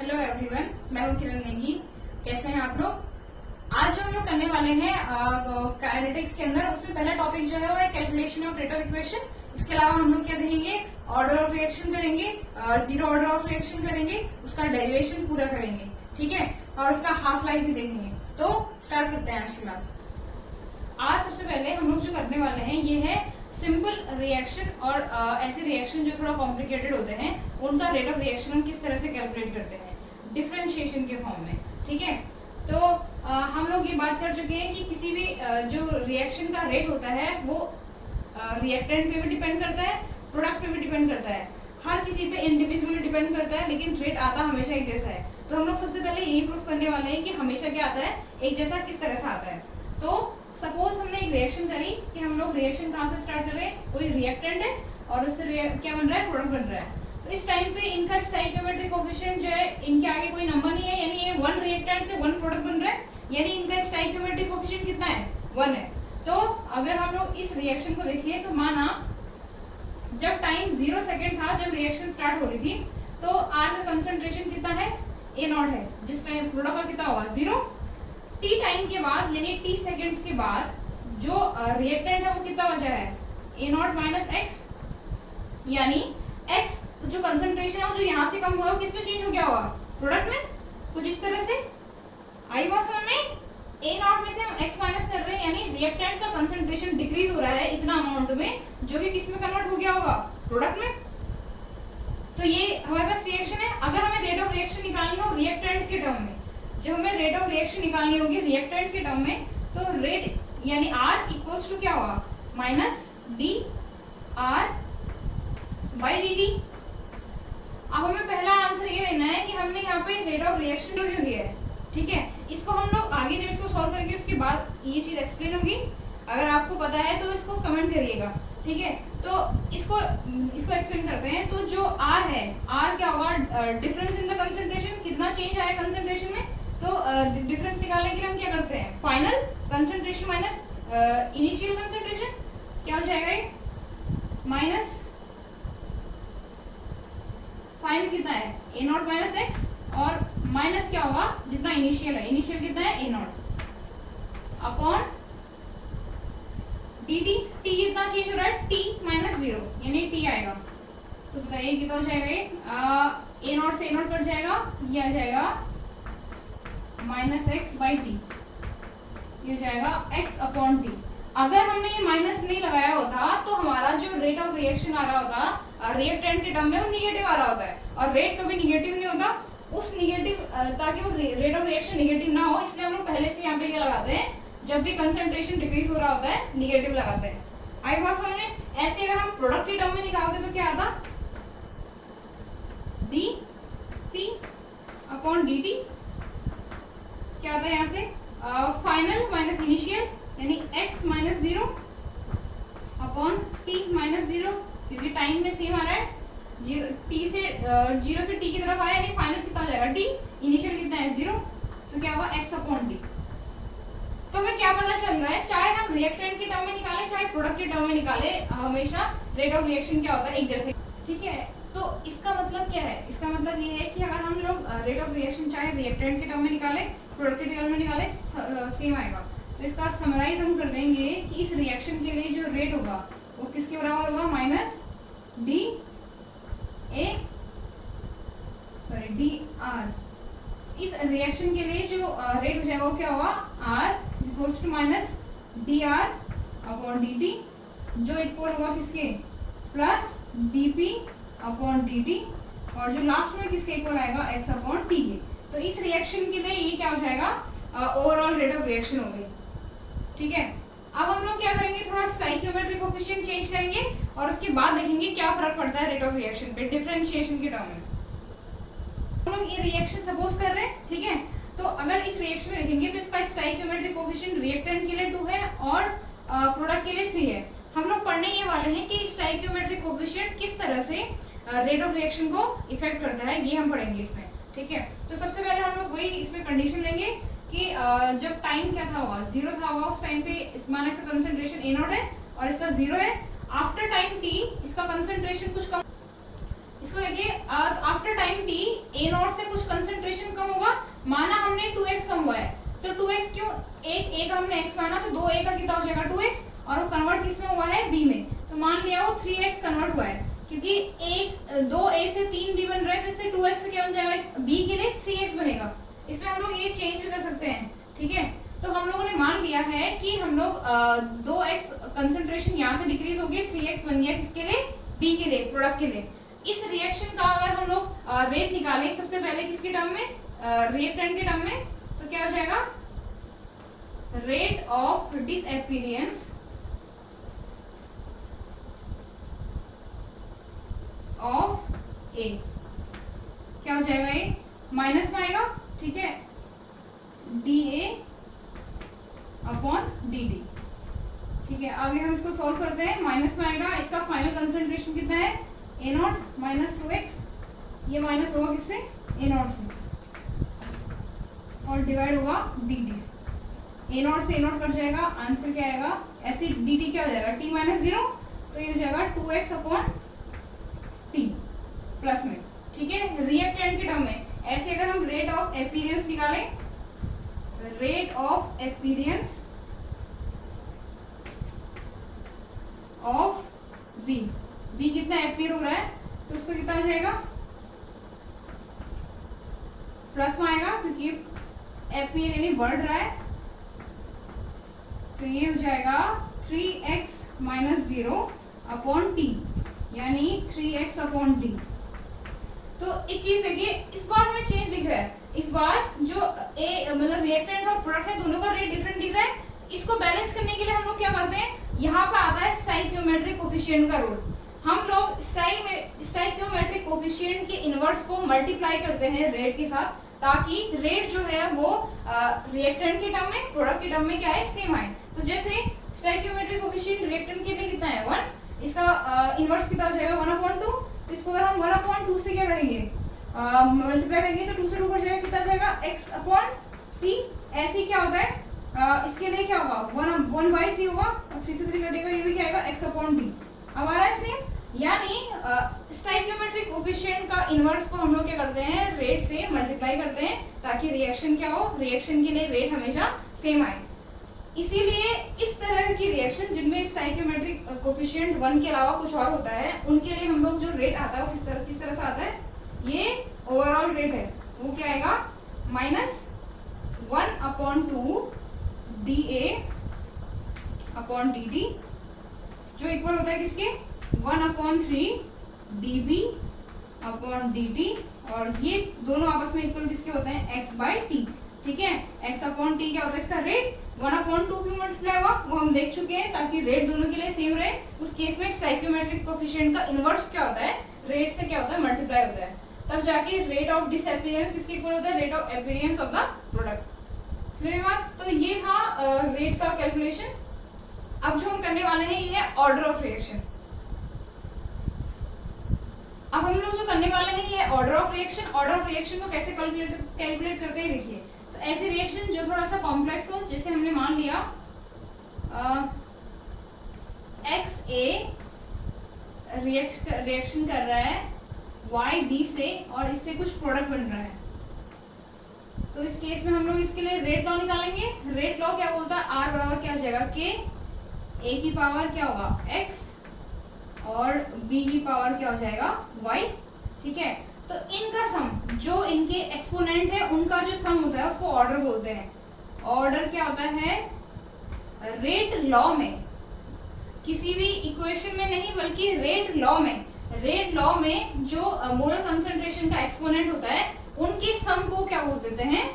Hello everyone, मैं हूँ किरण नेगी। कैसे हैं आप लोग? आज जो हम लोग करने वाले हैं काइनेटिक्स के अंदर, उसमें पहला टॉपिक जो है वो है calculation of rate of equation. इसके अलावा हम लोग क्या करेंगे, ऑर्डर ऑफ रिएक्शन करेंगे, जीरो ऑर्डर ऑफ रिएक्शन करेंगे, उसका डेरिवेशन पूरा करेंगे, ठीक है, और उसका हाफ लाइफ भी देखेंगे। तो स्टार्ट करते हैं आज की क्लास। आज सबसे पहले हम लोग जो करने वाले हैं ये है सिंपल रिएक्शन, और ऐसे रिएक्शन जो थोड़ा कॉम्प्लिकेटेड होते हैं उनका रेट ऑफ रिएक्शन हम किस तरह से कैलकुलेट करते हैं डिफरेंशिएशन के फॉर्म में, ठीक है। तो हम लोग ये बात कर चुके हैं कि किसी भी जो रिएक्शन का रेट होता है वो रिएक्टेंट पे भी डिपेंड करता है, प्रोडक्ट पे भी डिपेंड करता है, हर किसी पे इंडिविजुअली डिपेंड करता है, लेकिन रेट आता हमेशा एक जैसा है। तो हम लोग सबसे पहले यही प्रूफ करने वाले हैं कि हमेशा क्या आता है, एक जैसा किस तरह से आता है। तो सपोज हमने एक रिएक्शन करी कि हम लोग रिएक्शन कहाँ से स्टार्ट कर रहे हैं, कोई रिएक्टेंट है और उससे क्या बन रहा है, प्रोडक्ट बन रहा है। तो इस टाइम पे इनका स्टोइकियोमेट्रिक कोएफिशिएंट जो है, इनके आगे कोई नंबर नहीं है, यानी ये वन रिएक्टेंट से वन प्रोडक्ट बन रहा है, यानी इनका स्टोइकियोमेट्रिक कोएफिशिएंट कितना है, 1 है। तो अगर हम लोग इस रिएक्शन को देखिए तो माना जब टाइम 0 सेकेंड था, जब रिएक्शन स्टार्ट हो रही थी, तो आर का कंसंट्रेशन कितना है, A0 है, जिस टाइम प्रोडक्ट का कितना होगा 0। टी टाइम के बाद यानी टी सेकेंड्स के बाद जो रिएक्टेंट है वो कितना बचा है, A0 माइनस एक्स, यानी एक्स जो कंसंट्रेशन है वो जो यहाँ से कम हुआ है किस में चेंज हो गया होगा, प्रोडक्ट में। कुछ इस तरह से आई बात समझ में, A0 में से हम x माइनस कर रहे हैं, यानी रिएक्टेंट का कंसंट्रेशन डिक्रीज हो रहा है इतना अमाउंट में, जो कि किस में कन्वर्ट हो गया होगा, प्रोडक्ट में। तो ये हमारे पास रिएक्शन है। अगर हमें रेट ऑफ रिएक्शन निकालनी हो रिएक्टेंट के टर्म में, जब हमें रेट ऑफ रिएक्शन निकालनी होगी रिएक्टेंट के टर्म में, तो रेट यानी R इक्वल्स टू क्या होगा, minus D R by D T. अब हमें पहला आंसर ये लेना है कि हमने यहाँ पे रेट ऑफ रिएक्शन जो दिया है, ठीक है। इसको हम लोग आगे जब इसको सॉल्व करेंगे उसके बाद ये चीज एक्सप्लेन होगी। अगर आपको पता है तो इसको कमेंट करिएगा, ठीक है। तो इसको एक्सप्लेन करते हैं। तो जो R है, R क्या होगा, डिफरेंस इन द कंसंट्रेशन, कितना चेंज आया कंसंट्रेशन में। तो डिफरेंस निकालने के लिए हम क्या करते हैं, final concentration minus initial concentration, क्या हो जाएगा ये, माइनस फाइनल कितना है A0 माइनस एक्स, और माइनस क्या होगा जितना इनिशियल है, इनिशियल कितना है A0 अपॉन dt। t कितना चेंज हो रहा है, t माइनस 0, यानी t आएगा। तो बताइए कितना हो जाएगा ये, A0 से A0 कट जाएगा, ये आ जाएगा माइनस एक्स बाई टी, ये जाएगा x अपॉन टी। अगर हमने ये माइनस नहीं लगाया होता तो हमारा जो रेट ऑफ रिएक्शन आ रहा होगा रिएक्टेंट के टर्म में वो निगेटिव आ रहा होता है, और रेट कभी निगेटिव नहीं होता। उस निगेटिव ताकि वो रेट ऑफ रिएक्शन निगेटिव ना हो, इसलिए हम लोग पहले से यहाँ पे क्या लगाते हैं, जब भी कंसंट्रेशन डिक्रीज हो रहा होता है निगेटिव लगाते हैं। आई बात समझ में। ऐसे अगर हम प्रोडक्ट के टर्म में निकालते तो क्या आता, D P upon D T, क्या आता है यहाँ से, फाइनल माइनस इनिशियल, यानी x minus 0 upon t minus 0, क्योंकि टाइम में सेम आ रहा है, t से 0 से t की तरफ आया, यानी फाइनल कितना हो जाएगा t, इनिशियल कितना है 0, तो क्या होगा x अपॉन t। तो हमें क्या पता चल रहा है, चाहे हम रिएक्टेंट के टर्म में निकाले चाहे प्रोडक्ट के टर्म में निकाले, हमेशा रेट ऑफ रिएक्शन क्या होता है, एक जैसे, ठीक है। तो इसका मतलब क्या है, इसका मतलब ये है कि अगर हम लोग रेट ऑफ रिएक्शन चाहे रिएक्टेंट के टर्म में निकाले प्रोडक्ट के टर्म में निकाले सेम आएगा। तो इसका समराइज हम कर देंगे कि इस रिएक्शन के लिए जो रेट होगा वो किसके बराबर होगा, माइनस डी आर। इस रिएक्शन के लिए जो रेट हो जाएगा वो क्या होगा, R equals to minus D R upon D T, जो इक्वल होगा किसके, plus D P upon D T, और जो लास्ट में किसके इक्वल आएगा, x अपॉन टी के। तो इस रिएक्शन के लिए ये क्या हो जाएगा, ओवरऑल रेट ऑफ रिएक्शन हो गई, ठीक है। अब हम लोग क्या करेंगे, थोड़ा स्टोइकियोमेट्रिक कोएफिशिएंट चेंज करेंगे, और उसके बाद देखेंगे क्या फर्क पड़ता है रेट ऑफ रिएक्शन पे डिफरेंशिएशन के टर्म में। हम लोग ये रिएक्शन सपोज कर रहे हैं, ठीक है। तो अगर इस रिएक्शन में देखेंगे तो इसका स्टोइकियोमेट्रिक कोएफिशिएंट रिएक्टेंट के लिए 2 है और प्रोडक्ट के लिए 3 है। हम लोग पढ़ने ये वाले हैं कि स्टोइकियोमेट्रिक कोएफिशिएंट किस तरह से रेट ऑफ रिएक्शन को इफेक्ट करता है, ये हम पढ़ेंगे इसमें, ठीक है। तो सबसे पहले हम लोग वही इसमें कंडीशन लेंगे कि जब टाइम क्या था होगा, 0 था होगा, उस टाइम पे माना इसका कंसंट्रेशन A0 है और इसका 0 है। आफ्टर टाइम t इसका कंसंट्रेशन कुछ कम इसको देखिए, after time T A not से कुछ कंसंट्रेशन कम होगा, माना हमने 2x कम हुआ है, तो 2x क्यों, एक ए का हमने x माना तो 2a का कितना हो जाएगा 2x, और वो कन्वर्ट किस में हुआ है b में, तो मान लिया वो 3x कन्वर्ट हुआ है, क्योंकि एक 2a से 3b बन रहा है, तो इससे 2x से क्या बन जाएगा, b के लिए 3x बनेगा। इसमें हम लोग ये चेंज भी कर सकते हैं, ठीक है। तो हम लोगों ने मान लिया है कि हम लोग 2x कंसंट्रेशन यहाँ से डिक्रीज हो गई, 3x बन गया किसके लिए, b के लिए, प्रोडक्ट के लिए। इस रिएक्शन का अगर हम लोग रेट निकालें सबसे पहले किसके टर्म में, रिएक्टेंट के टर्म में, तो क्या हो जाएगा, रेट ऑफ डिसएपीरियंस ऑफ ए, क्या हो जाएगा, ये माइनस में आएगा, ठीक है, D A upon D D, ठीक है। अभी हम इसको सॉल्व करते हैं, माइनस में आएगा, इसका फाइनल कंसंट्रेशन कितना है, ए नॉट माइनस 2x, ये माइनस होगा किससे, ए नॉट से, और डिवाइड होगा डी डी, ए नॉट से ए नॉट कट जाएगा, आंसर क्या आएगा, ऐसे डी डी क्या हो जाएगा, टी माइनस 0, तो ये हो जाएगा 2x अपॉन टी प्लस में, ठीक है, रिएक्टेंट के टर्म में। ऐसे अगर हम रेट ऑफ अपीयरेंस निकालें, rate of appearance of B, B कितना अपीयर हो रहा है, तो उसको कितना हो जाएगा, प्लस में आएगा, क्योंकि अपीयर यानी बढ़ रहा है, तो ये हो जाएगा 3x माइनस 0 अपॉन टी, यानी 3x अपॉन टी। तो एक चीज देखिए, इस बार में चेंज दिख रहा है, इस बार जो ए मतलब रिएक्टेंट और प्रोडक्ट है दोनों का रेट डिफरेंट दिख रहा है। इसको बैलेंस करने के लिए हम लोग क्या करते हैं, यहाँ पे आता है स्टोइकियोमेट्रिक कोफिशिएंट का रोल। हम लोग स्टोइकियोमेट्रिक कोफिशिएंट के इनवर्स को मल्टीप्लाई करते हैं रेट के साथ, ताकि रेट जो है वो रिएक्टेंट के टर्म में, प्रोडक्ट के टर्म में क्या है, सेम आए। तो जैसे स्टोइकियोमेट्रिक कोफिशिएंट रिएक्टेंट के लिए कितना है 1, इसका इनवर्स कितना हो जाएगा 1/2, तो इसको अगर हम 1/2 से क्या करेंगे, मल्टीप्लाई करेंगे, तो 2 से 2 कट जाएगा, कितना जाएगा x अपॉन t। ऐसे क्या होता है, इसके लिए क्या होगा 1/3 होगा, और 3 से 3 कटेगा, ये भी क्या आएगा x अपॉन t। अब आ रहा है सेम, यानी स्टोइकियोमेट्रिक कोफिशिएंट का इनवर्स को हम लोग क्या करते हैं, रेट से मल्टीप्लाई करते हैं, ताकि रिएक्शन क्या हो, रिएक्शन के लिए रेट हमेशा सेम आए। इसीलिए इस तरह की रिएक्शन जिनमें स्टोइकियोमेट्रिक कोफिशिएंट 1 के अलावा कुछ और होता है, उनके लिए हम लोग जो रेट आता है वो किस तरह से आता है, ये ओवरऑल रेट है, वो क्या आएगा, minus 1/2 D A upon D D, जो इक्वल होता है किसके, 1/3 D B upon D T, और ये दोनों आपस में इक्वल किसके होते हैं, x/t, ठीक है। x अपॉन टी क्या होता है, इसका रेट 1/2 क्यों मल्टीप्लाई हुआ वो हम देख चुके हैं, ताकि रेट दोनों के लिए सेम रहे। उस केस में स्टोइकियोमेट्रिक कोफिशिएंट का इनवर्स क्या होता है, रेट से क्या होता है, मल्टीप्लाई होता है, तब जाके रेट ऑफ डिसएपीयरेंस किसके इक्वल होता है, rate of appearance of the product. मेरे बात, तो ये था रेट का कैलकुलेशन। अब जो हम करने वाले हैं ये है ऑर्डर ऑफ रिएक्शन। अब हम लोग जो करने वाले हैं ये order of reaction. Order of reaction को कैसे कैलकुलेट करते हैं, देखिए, तो ऐसे रिएक्शन जो थोड़ा सा कॉम्प्लेक्स हो, जैसे हमने मान लिया एक्स ए रिएक्शन कर रहा है वाई बी से, और इससे कुछ प्रोडक्ट बन रहा है, तो इस केस में हम लोग इसके लिए रेट लॉ निकालेंगे। रेट लॉ क्या बोलता है, आर बराबर क्या हो जाएगा, के ए की पावर क्या होगा एक्स, और बी की पावर क्या हो जाएगा y, ठीक है। तो इनका सम, जो इनके एक्सपोनेंट है उनका जो सम होता है उसको ऑर्डर बोलते हैं। ऑर्डर क्या होता है, रेट लॉ में, किसी भी इक्वेशन में नहीं बल्कि रेट लॉ में जो मोलर कंसंट्रेशन का एक्सपोनेंट होता है उनके सम को क्या बोल देते हैं,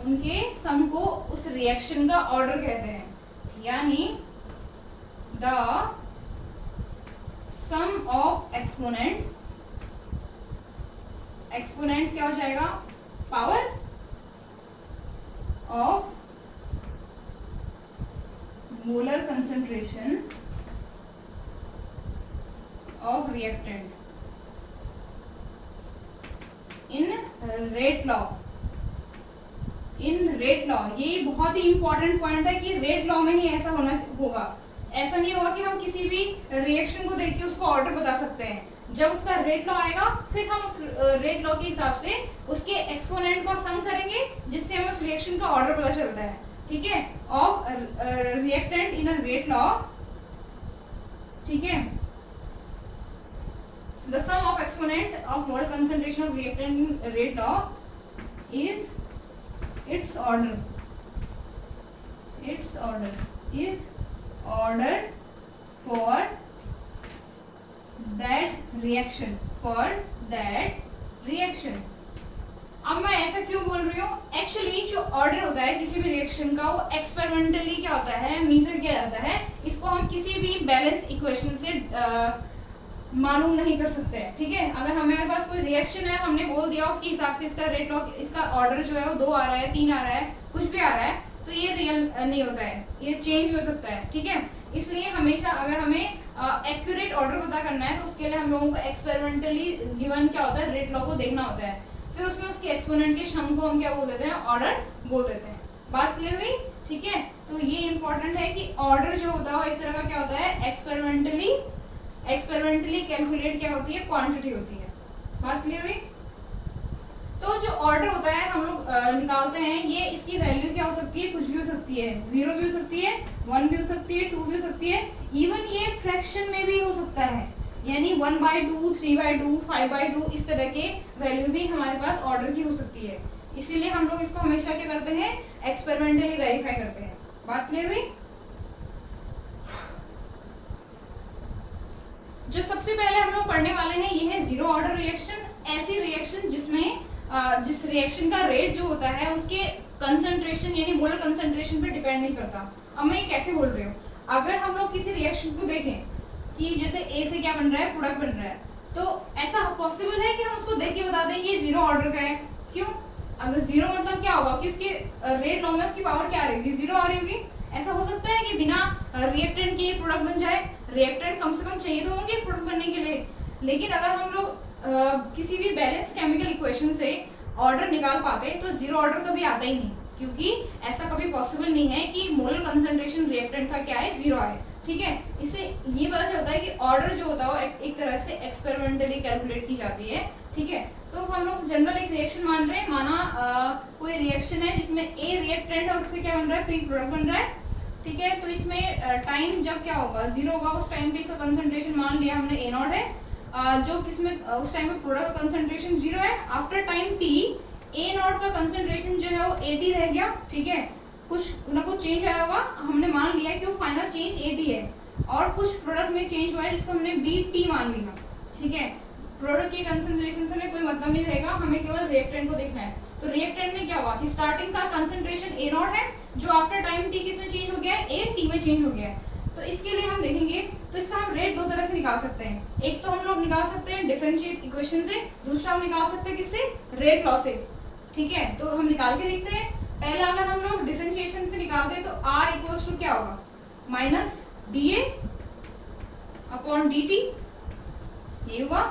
उनके सम को उस रिएक्शन का ऑर्डर कहते हैं, यानी द सम ऑफ एक्सपोनेंट क्या हो जाएगा, power of molar concentration of reactant in rate law. ये बहुत ही इंपॉर्टेंट पॉइंट है कि रेट लॉ में ही ऐसा होगा। ऐसा नहीं होगा कि हम किसी भी रिएक्शन को देख के उसको ऑर्डर बता सकते हैं। जब उसका रेट लॉ आएगा फिर हम उस रेट लॉ के हिसाब से उसके एक्सपोनेंट को सम करेंगे, जिससे हमें उस रिएक्शन का ऑर्डर पता चलता है, ठीक है, of reactant in a rate law, ठीक है, the sum of exponent of mole concentration of reactant in rate law is its order is ordered for that reaction अब मैं ऐसा क्यों बोल रही हूँ? एक्चुअली जो ऑर्डर होता है किसी भी रिएक्शन का वो एक्सपेरिमेंटली क्या होता है, मेजर किया जाता है। इसको हम किसी भी बैलेंस इक्वेशन से मालूम नहीं कर सकते हैं, ठीक है। अगर हमारे पास कोई रिएक्शन है, हमने बोल दिया उसके हिसाब से इसका रेट ऑफ, इसका ऑर्डर जो है वो 2 आ रहा है, 3 आ रहा है, कुछ भी आ रहा है, तो ये रियल नहीं होता है, ये चेंज हो सकता है, ठीक है। इसलिए हमेशा अगर हमें एक्यूरेट ऑर्डर पता करना है तो उसके लिए हम लोगों को एक्सपेरिमेंटली गिवन क्या होता है, रेट लॉ को देखना होता है, फिर उसमें उसके एक्सपोनेंट के सम को हम क्या बोल देते हैं, ऑर्डर बोल देते हैं। बात क्लियर हुई, ठीक है। तो ये इंपॉर्टेंट है कि ऑर्डर जो होता है वो एक तरह का क्या होता है, एक्सपेरिमेंटली कैलकुलेट क्या होती है, क्वांटिटी होती है। बात क्लियर हुई। तो जो ऑर्डर होता है हम लोग निकालते हैं, ये इसकी वैल्यू क्या हो सकती है, कुछ भी हो सकती है, 0 भी हो सकती है, 1 भी हो सकती है, 2 भी हो सकती है, इवन ये फ्रैक्शन में भी हो सकता है, यानी 1/2, 3/2, 5/2 इस तरह के वैल्यू भी हमारे पास ऑर्डर की हो सकती है। इसीलिए हम लोग इसको हमेशा क्या करते हैं, एक्सपेरिमेंटली वेरीफाई करते हैं। बात क्लियर हुई। जो सबसे पहले हम लोग पढ़ने वाले हैं ये है जीरो ऑर्डर रिएक्शन। ऐसी रिएक्शन जिसमें जिस रिएक्शन का रेट जो होता है उसके कंसंट्रेशन यानी मोलर कंसंट्रेशन पर डिपेंड नहीं करता। अब मैं ये कैसे बोल रही हूँ, अगर हम लोग किसी रिएक्शन को देखें कि जैसे ए से क्या बन रहा है, प्रोडक्ट बन रहा है, तो ऐसा पॉसिबल है कि हम उसको देख के बता दें ये जीरो ऑर्डर का है। क्यों? अगर जीरो मतलब क्या होगा कि इसके रेट लॉ में उसकी पावर क्या आ रही होगी, जीरो आ रही होगी। ऐसा हो सकता है कि बिना रिएक्टेंट के प्रोडक्ट बन जाए, रिएक्टेंट कम से कम चाहिए तो होंगे प्रोडक्ट बनने के लिए। लेकिन अगर हम लोग किसी भी बैलेंस केमिकल इक्वेशन से ऑर्डर निकाल पाते तो जीरो ऑर्डर कभी आता ही नहीं, क्योंकि ऐसा कभी पॉसिबल नहीं है कि मोलर कंसंट्रेशन रिएक्टेंट का क्या है, जीरो आए। ठीक है, इससे ये पता चलता है कि ऑर्डर जो होता है एक तरह से एक्सपेरिमेंटली कैलकुलेट की जाती है। ठीक है, तो हम लोग जनरल एक रिएक्शन मान रहे हैं, माना कोई रिएक्शन है जिसमें ए रिएक्टेंट और उससे क्या बन रहा है, पी प्रोडक्ट बन रहा है। ठीक है, तो इसमें टाइम जब क्या होगा, जीरो होगा, उस टाइम पे इसका कंसंट्रेशन मान लिया हमने ए नॉट है, जो किसमें उस टाइम पे प्रोडक्ट का कंसंट्रेशन जीरो है। After time T A not का कंसंट्रेशन जो है वो 80 रह गया। ठीक है, कुछ ना कुछ चेंज आया होगा, हमने मान लिया कि वो फाइनल चेंज 80 है, और कुछ प्रोडक्ट में चेंज हुआ है जिसको हमने बी टी मान लिया। ठीक है, प्रोडक्ट के कंसंट्रेशन से कोई मतलब नहीं रहेगा, हमें केवल रिएक्टेंट को देखना है। तो रिएक्टेंट में क्या हुआ कि स्टार्टिंग का कंसंट्रेशन ए नॉट है, जो आफ्टर टाइम टी किसमें चेंज हो गया है, ए टी में चेंज हो गया है। तो इसके लिए हम देखेंगे, तो इसका हम रेट दो तरह से निकाल सकते हैं। एक तो हम लोग निकाल सकते हैं डिफरेंशिएट इक्वेशन से, दूसरा हम निकाल सकते हैं किससे, रेट लॉ से। ठीक है, तो हम निकाल के देखते हैं। पहला अगर हम लोग डिफरेंशिएशन से निकालते हैं तो R इक्वल्स टू क्या होगा, माइनस DA अपॉन DT, ये हुआ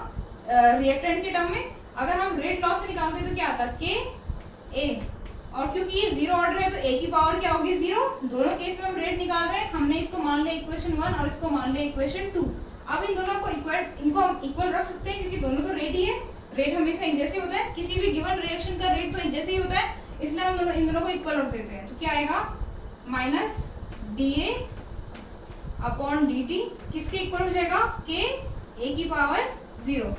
रिएक्टेंट के टर्म में। अगर हम रेट लॉ से निकालते हैं तो क्या आता है, KA, और क्योंकि ये जीरो ऑर्डर है तो A की पावर क्या होगी, जीरो। दोनों केस में हम रेट निकाल रहे हैं, हमने इसको मान लिया इक्वेशन 1 और इसको मान लिया इक्वेशन 2। अब इन दोनों को इनको हम इक्वल रख सकते हैं क्योंकि दोनों तो रेट ही है, रेट हमेशा एक जैसे होता है, किसी भी गिवन रिएक्शन का रेट तो एक जैसे ही होता है, इसलिए हम इन दोनों को इक्वल रख देते हैं। तो क्या आएगा, माइनस DA अपॉन DT किसके इक्वल हो जाएगा, के A की पावर 0।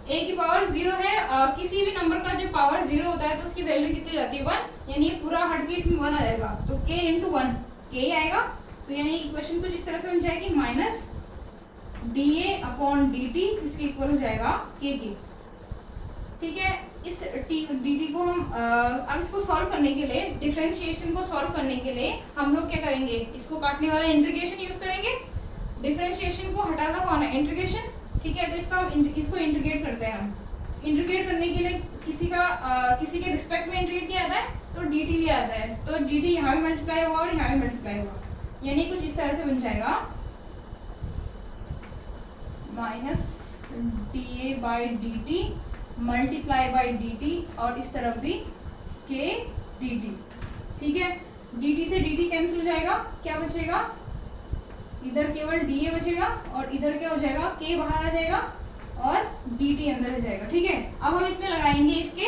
A की पावर 0 है, किसी भी नंबर का जब पावर 0 होता है तो उसकी वैल्यू कितनी जाती है, 1, यानी पूरा हट के इसमें 1 आ जाएगा, तो K इंटू 1 K आएगा। तो यानी इक्वेशन कुछ इस तरह से बन जाएगी, माइनस DA अपॉन DT इसके इक्वल हो जाएगा K की। ठीक है, इस dt को हम अब इसको सॉल्व करने के लिए, डिफरेंशिएशन को सॉल्व करने के लिए हम लोग क्या करेंगे, इसको काटने वाला इंटीग्रेशन यूज करेंगे। डिफरेंशिएशन को हटाना कौन है, इंटीग्रेशन। ठीक है, तो इसको इंटीग्रेट करते हैं हम। इंटीग्रेट करने के लिए किसी के रिस्पेक्ट में इंटीग्रेट किया जाता है तो dt लिया आता है, तो dt यहाँ भी मल्टीप्लाई होगा और यहाँ भी मल्टीप्लाई होगा, यानी कुछ इस तरह से बन जाएगा, minus DA by DT multiply by DT, और इस तरफ भी K DT। ठीक है, DT से DT कैंसिल हो जाएगा, क्या बचेगा, इधर केवल DA बचेगा और इधर क्या हो जाएगा, K बाहर आ जाएगा, और dt अंदर रह जाएगा। ठीक है, अब हम इसमें लगाएंगे इसके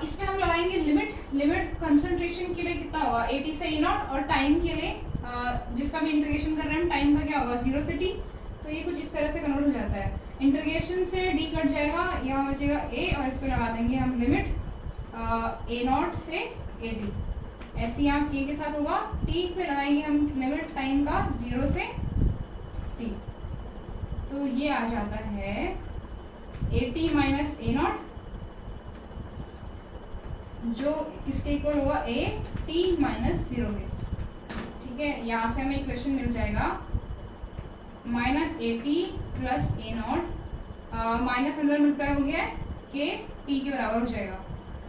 इसमें हम लगाएंगे लिमिट कंसंट्रेशन के लिए कितना होगा 80 से A0 और टाइम के लिए जिसका भी इंटीग्रेशन कर रहे हैं टाइम का क्या होगा 0 से t। तो ये कुछ इस तरह से कन्वर्ट हो जाता है, इंटीग्रेशन से d कट जाएगा, यहाँ बचेगा a और इस पर लगा देंगे हम लिमिट A0 से AT। ऐसे यहाँ k के साथ होगा, t पे लगाएंगे हम लिमिट टाइम का 0 से t। तो ये आ जाता है AT माइनस A0 जो इसके इक्वल होगा AT माइनस 0 के। ठीक है, यहाँ से हमें इक्वेशन मिल जाएगा minus AT plus A0 minus अंदर मल्टीप्लाई हो गया के t के बराबर हो जाएगा,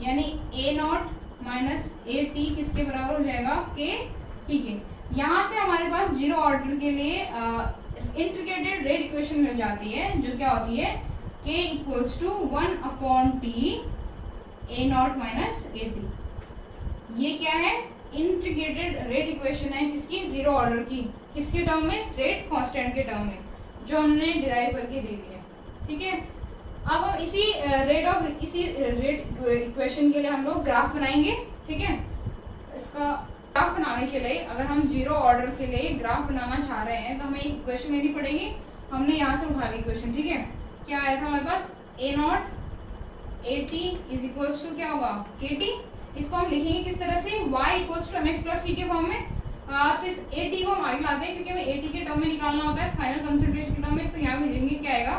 यानी A0 माइनस AT किसके बराबर हो जाएगा के t के। यहाँ से हमारे पास जीरो ऑर्डर के लिए इंटीग्रेटेड रेट इक्वेशन मिल जाती है जो क्या होती है k equals to 1/t A0 minus AT। ये क्या है इंटीग्रेटेड रेट इक्वेशन है किसकी जीरो ऑर्डर की, किसके टर्म में रेट कांस्टेंट के टर्म में जो हमने डिराइव करके दे दिया। ठीक है, अब हम इसी रेट इक्वेशन के लिए हम लोग ग्राफ बनाएंगे। ठीक है, इसका ग्राफ बनाने के लिए अगर हम जीरो ऑर्डर के लिए ग्राफ बनाना चाह रहे हैं तो हमें इक्वेशन लेनी पड़ेगी। हमने यहाँ से उठा ली इक्वेशन। ठीक है, क्या आया था हमारे पास A0 AT is equals to क्या होगा KT। इसको हम लिखेंगे किस तरह से y equals to mx plus c के फॉर्म में। तो इस AT को हम आगे लाते हैं क्योंकि हमें AT के टर्म में निकालना होता है फाइनल कंसंट्रेशन के टर्म में। इसको यहाँ भेजेंगे, क्या आएगा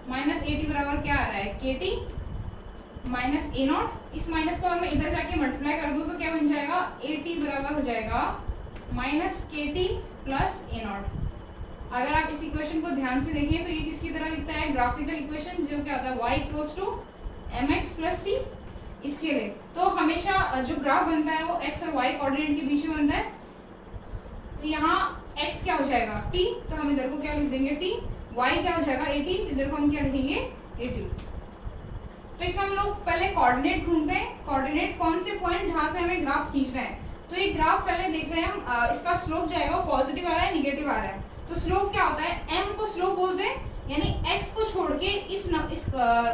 माइनस AT बराबर क्या आ रहा है KT माइनस A0। इस माइनस को मैं इधर जाके मल्टीप्लाई कर दूं तो क्या बन जाएगा AT बराबर हो जाएगा माइनस KT प्लस A0। अगर आप इस इक्वेशन को ध्यान से देखें तो ये किसकी तरह लिखता है ग्राफिकल इक्वेशन जो क्या होता है y equals to mx plus c। इसके लिए तो हमेशा जो ग्राफ बनता है वो x और y कोऑर्डिनेट के बीच में बनता है। तो यहाँ x क्या हो जाएगा t, तो हम इधर को क्या लिख देंगे t, y क्या हो जाएगा AT, इधर को हम क्या लिखेंगे AT। तो इसमें हम लोग पहले कोऑर्डिनेट ढूंढते हैं, कोऑर्डिनेट कौन से पॉइंट जहां से हमें ग्राफ खींचना है। तो ये ग्राफ पहले देख रहे हैं हम, इसका स्लोप जो आएगा वो पॉजिटिव आ रहा है निगेटिव आ रहा है। तो स्लोप क्या होता है m को स्लोप बोलते हैं, यानी x को छोड़ के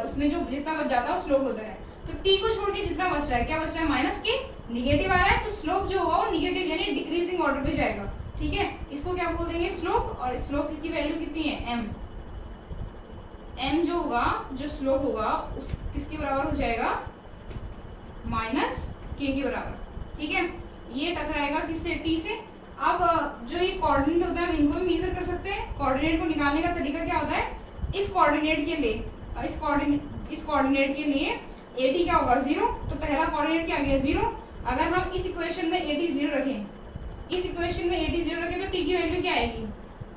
उसमें जो जितना बच जाता है वो स्लोप होता है। तो t को छोड़ के जितना बच रहा है क्या बच रहा है माइनस के, निगेटिव आ रहा है। तो स्लोप जो होगा वो निगेटिव यानी डिक्रीजिंग ऑर्डर पे जाएगा। ठीक है, इसको क्या बोल देंगे स्लोप, और स्लोप की वैल्यू कितनी है m जो होगा जो स्लोप होगा उस किसके बराबर हो जाएगा माइनस k के बराबर। ठीक है, ये टकराएगा किससे t से। अब जो ये कोऑर्डिनेट होता है हम इनको भी मेजर कर सकते हैं। कोऑर्डिनेट को निकालने का तरीका क्या होता है, इस कोऑर्डिनेट के लिए AT क्या होगा 0, तो पहला कोऑर्डिनेट क्या आ गया 0। अगर हम इस इक्वेशन में AT 0 रखें, इस इक्वेशन में AT 0 रखें तो t की वैल्यू क्या आएगी,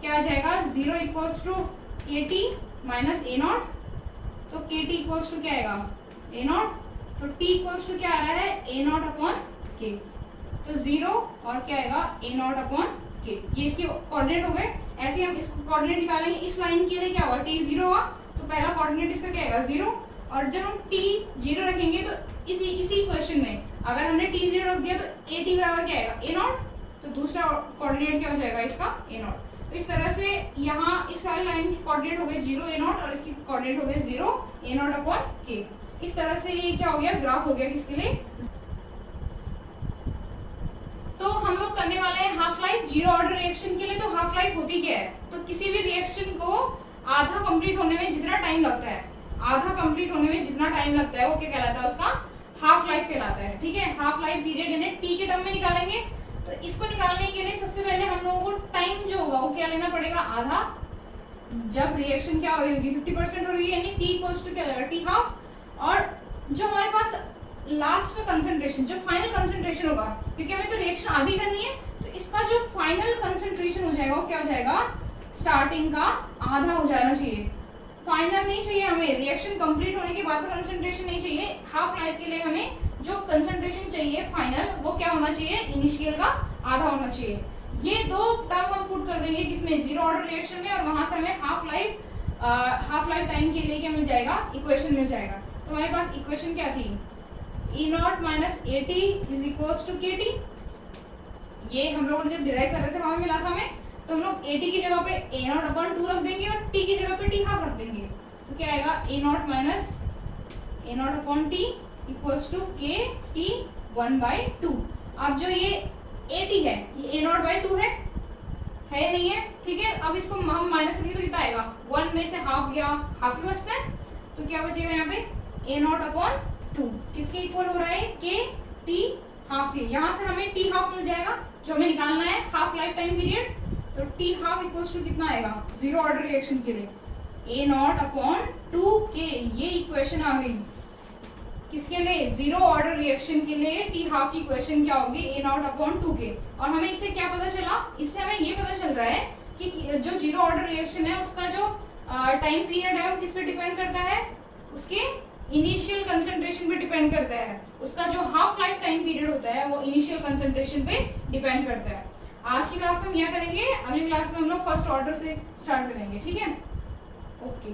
क्या आ जाएगा 0 equals to KT minus A0। तो KT इक्वल्स टू क्या आएगा A0, तो t इक्वल्स टू क्या आ रहा है A0 अपॉन k। तो 0 और क्या आएगा A0 अपॉन k, ये इसके कोऑर्डिनेट हो गए। ऐसे हम इसको कोऑर्डिनेट निकालेंगे, इस लाइन के लिए क्या होगा t 0 होगा तो पहला कोऑर्डिनेट इसका क्या आएगा 0। और जब हम t 0 रखेंगे तो इसी इक्वेशन में अगर हमने t 0 रख दिया तो AT बराबर क्या आएगा A0, तो दूसरा कोऑर्डिनेट क्या हो जाएगा इसका A0। तो इस तरह से यहाँ इस सारी लाइन की कोऑर्डिनेट हो गए 0 A0 और इसकी कोऑर्डिनेट हो गए 0 A0 अपॉन k। इस तरह से ये क्या हो गया ग्राफ हो गया किसके लिए। तो हम लोग करने वाले हैं half life zero order reaction के लिए। तो हाफ लाइफ होती क्या है, तो किसी भी रिएक्शन को आधा कंप्लीट होने में जितना टाइम लगता है, आधा कंप्लीट होने में जितना टाइम लगता है वो क्या कहलाता है उसका हाफ लाइफ कहलाता है। ठीक है, हाफ लाइफ पीरियड यानी टी के टर्म में निकालेंगे। तो इसको निकालने के लिए सबसे पहले हम लोगों को टाइम जो होगा वो क्या लेना पड़ेगा आधा। जब रिएक्शन क्या हो रही होगी 50% हो रही है यानी टी इक्वल्स टू क्या लगेगा टी हाफ। और जो हमारे पास लास्ट में कंसंट्रेशन जो फाइनल कंसंट्रेशन होगा, क्योंकि हमें तो रिएक्शन आधी करनी है तो इसका जो फाइनल कंसंट्रेशन हो जाएगा वो क्या हो जाएगा स्टार्टिंग का आधा हो जाना चाहिए। फाइनल नहीं चाहिए हमें, रिएक्शन कंप्लीट होने के बाद कंसंट्रेशन नहीं चाहिए। हाफ लाइफ के लिए हमें जो कंसंट्रेशन चाहिए फाइनल वो क्या होना चाहिए इनिशियल का आधा होना चाहिए। ये दो टर्म हम पुट कर देंगे किसमें जीरो ऑर्डर रिएक्शन में, और वहां से हमें हाफ लाइफ टाइम के लिए क्या मिल जाएगा इक्वेशन मिल जाएगा। तो हमारे पास इक्वेशन क्या थी E0 minus AT is equals to KT। ये हम लोगों ने जब डिराइव कर रहे थे वहां मिला था हमें। तो हम लोग एटी की जगह पे ए नॉट अपॉन टू रख देंगे और टी की जगह पे टी हाफ रख देंगे। तो क्या आएगा A naught minus A naught upon T equals to K T 1/2। अब जो ये ए टी है ये ए नॉट बाई टू है नहीं है, ठीक है। अब इसको हम माइनस करेंगे तो कितना आएगा, 1 में से हाफ गया, हाफ ही बचता है। तो क्या बचेगा यहाँ पे ए नॉट अपॉन टू किसके इक्वल हो रहा है, के टी हाफ के। यहाँ से हमें टी हाफ मिल जाएगा जो हमें निकालना है, हाफ लाइफ टाइम पीरियड। तो टी हाफ इक्वल्स टू कितना आएगा, जीरो ऑर्डर रिएक्शन के लिए ए नॉट अपॉन टू के। ये इक्वेशन आ गई किसके लिए, जीरो ऑर्डर रिएक्शन के लिए टी हाफ की इक्वेशन क्या होगी, ए नॉट अपॉन टू के। और हमें इससे क्या पता चला, इससे हमें ये पता चल रहा है कि जो जीरो ऑर्डर रिएक्शन है उसका जो टाइम पीरियड है वो किस पे डिपेंड करता है, उसके इनिशियल कंसंट्रेशन पे डिपेंड करता है। उसका जो हाफ लाइफ टाइम पीरियड होता है वो इनिशियल कंसंट्रेशन पे डिपेंड करता है। आज की क्लास में हम यह करेंगे, अगली क्लास में हम लोग फर्स्ट ऑर्डर से स्टार्ट करेंगे, ठीक है। ओके।